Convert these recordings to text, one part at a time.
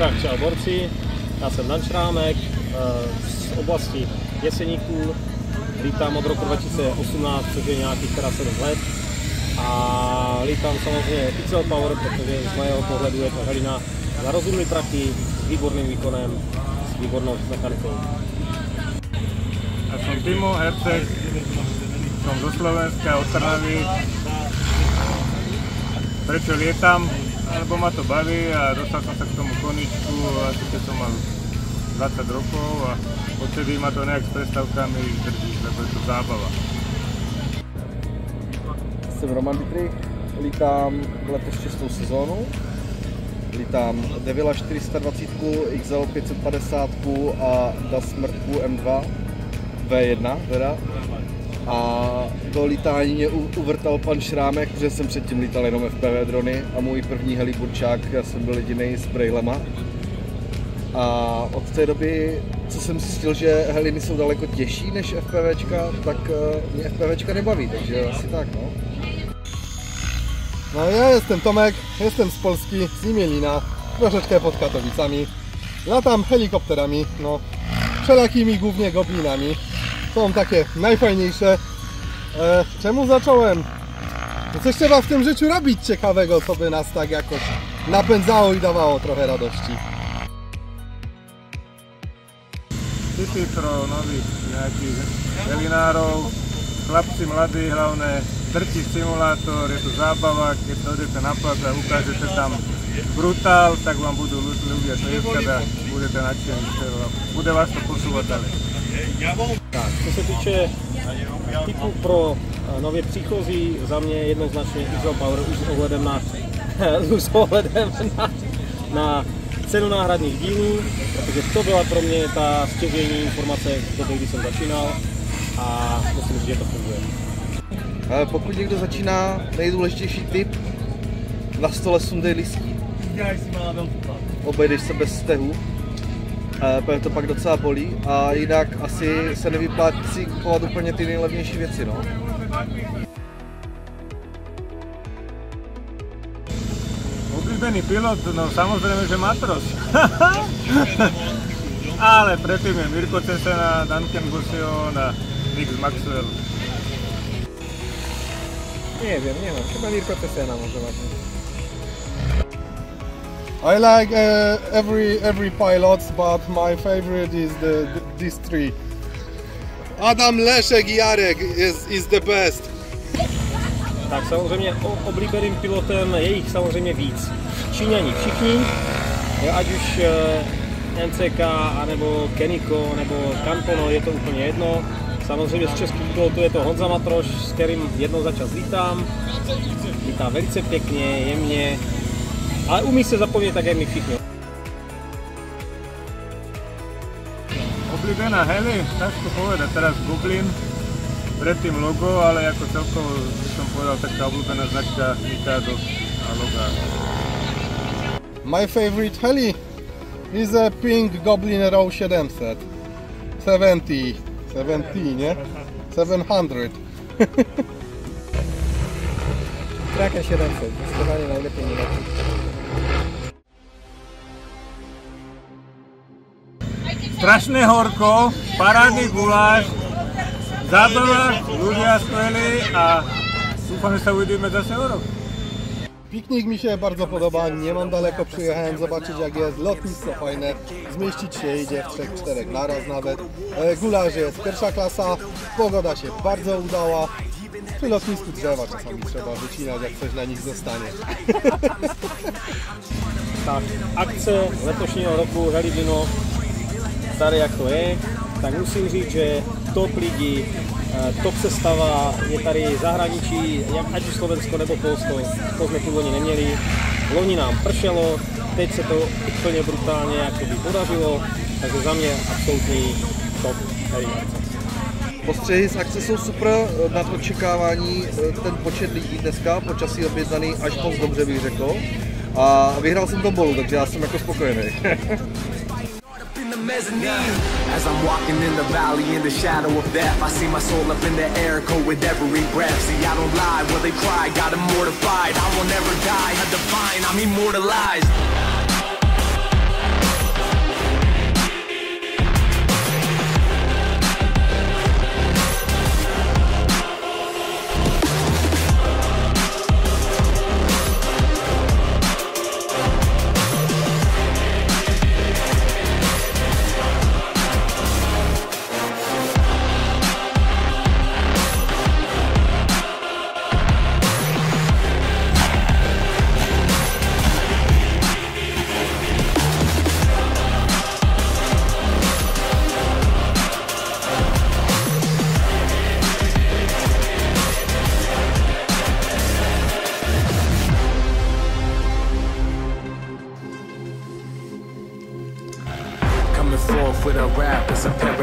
Tak čau borci, já jsem Dan Šrámek z oblasti Jeseníků, lítám od roku 2018, což je nějakých 7 let a lítám samozřejmě XL Power, protože z mého pohledu je to helina na rozumný trati s výborným výkonem, s výbornou mechanikou. Ja som Timo Herceg, som zo Slovenska, od Trnavy. Prečo lietam? Lebo ma to baví a dostal som sa k tomu koničku asi keď som mal 20 rokov a odtedy ma to nejak s prestávkami drží, lebo je to zábava. Jsem Roman Dietrich, lítám letos 6. sezónu. Lítám Devila 420, XL 550 a Das Mrtku M2 V1 teda. A do lítání mě uvrtal pan Šrámek, protože jsem předtím lítal jenom FPV drony a můj první heliburčák, já jsem byl jedinej s brejlema. A od té doby, co jsem zjistil, že heliny jsou daleko těžší než FPVčka, tak mě FPVčka nebaví, takže asi tak, no. No ja jestem Tomek, jestem z Polski, z Imielina, troszeczkę pod Katowicami. Latam helikopterami, no, wszelakimi głównie Goblinami. Są takie najfajniejsze. Czemu zacząłem? No coś trzeba w tym życiu robić ciekawego, co by nas tak jakoś napędzało i dawało trochę radości. Tipy pro nových nejakých helinárov, chlapci mladí hlavne, drtí simulátor, je to zábava, keď dojdete na plac a ukážete tam brutál, tak vám budú ľudia tlieskať a budete nadšení, bude vás to posúvať ďalej. Tak, co se týče typu pro nově příchozí, za mě jednoznačně XL Power už s ohledem na cenu náhradních dílů, protože to byla pro mě ta stěžejní informace v době, kdy jsem začínal a musím říct, že to funguje. Pokud někdo začíná, nejdůležitější tip, na stole sundej listí. Obejdeš se bez stehu, protože to pak docela bolí a jinak asi se nevyplatí si kupovat úplně ty nejlevnější věci, no. Oblíbený pilot, no samozrejme, že Matros. Ale predtým je Mirko Cesena, Duncan Gossion a Nick Maxwell. Nie wiem, chyba Mirko Cesena może właśnie. I like every pilot, but my favorite is these three. Adam, Leszek i Jarek is the best. Tak samozřejmě oblíbeným pilotem je jich samozřejmě víc. Číňani všichni, ať už NCK, anebo Keniko, nebo Kanpono, je to úplně jedno. Samozřejmě z českých pilotů je to Honza Matroš, s kterým jednou za čas lítám. Lítá velice pěkně, jemně, ale umí se zapomnět také my všichni. Oblíbená heli, ťažko povedať, teraz Goblin, predtým logo, ale ako celkovo by som povedal taká obľúbená značka Mikado a Loga. My favorite heli is a pink Goblin Row 700. 70, nie? 700. Kraken 700, zdecydowanie najlepiej nie leci. Strašné horko, parádny guláš, zábava, ľudia skvelí a dúfam, že sa uvidíme zase o rok. Piknik mi się bardzo podoba, nie mam daleko, przyjechałem zobaczyć jak jest, lotnisko fajne, zmieścić się idzie w 3-4 naraz nawet. Gulaż jest pierwsza klasa, pogoda się bardzo udała. Przy lotnisku drzewa czasami trzeba wycinać, jak coś na nich zostanie. Tak, akce letošního roku Helidino, tady jak to je, tak musím říct, že top lidi, top sestava, je tady zahraničí, jak ať už Slovensko nebo Polsko, to jsme původně neměli. Loni nám pršelo, teď se to úplně brutálně jakoby podařilo, takže za mě absolutní top Helinace. Postřehy z akce jsou super, nad očekávání ten počet lidí dneska, počasí objednaný až moc dobře bych řekl. A vyhrál jsem tombolu, takže já jsem jako spokojený. As I'm walking in the valley in the shadow of death, I see my soul up in the air, cold with every breath. See, I don't lie, well they cry, got them mortified. I will never die, I define, I'm immortalized.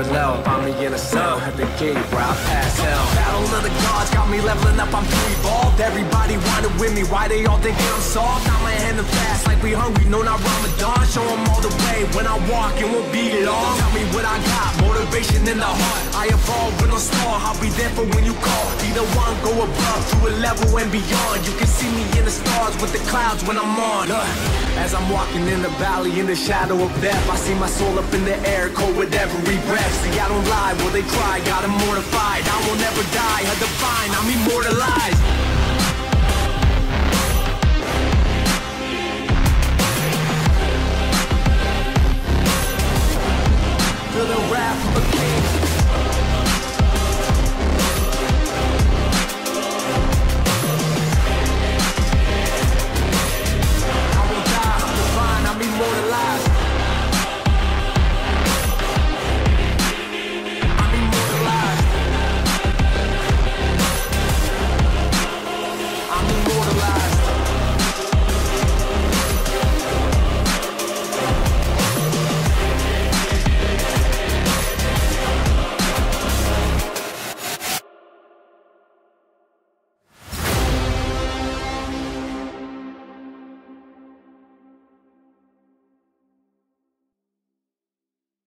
parallel. Find me in a cell at the gate where I pass hell. Battle of the gods got me leveling up, I'm too evolved. Everybody wanted with me, why they all thinking I'm soft? Got my hand in fast like we hungry, no not Ramadan. Show them all the way, when I walk it won't be long. Tell me what I got, motivation in the heart. I evolve when I'm star, I'll be there for when you call. Be the one, go above, to a level and beyond. You can see me in the stars with the clouds when I'm on. As I'm walking in the valley in the shadow of death, I see my soul up in the air, cold with every breath. See, I don't lie, will they cry, got them mortified. I will never die, a divine, I'm immortalized.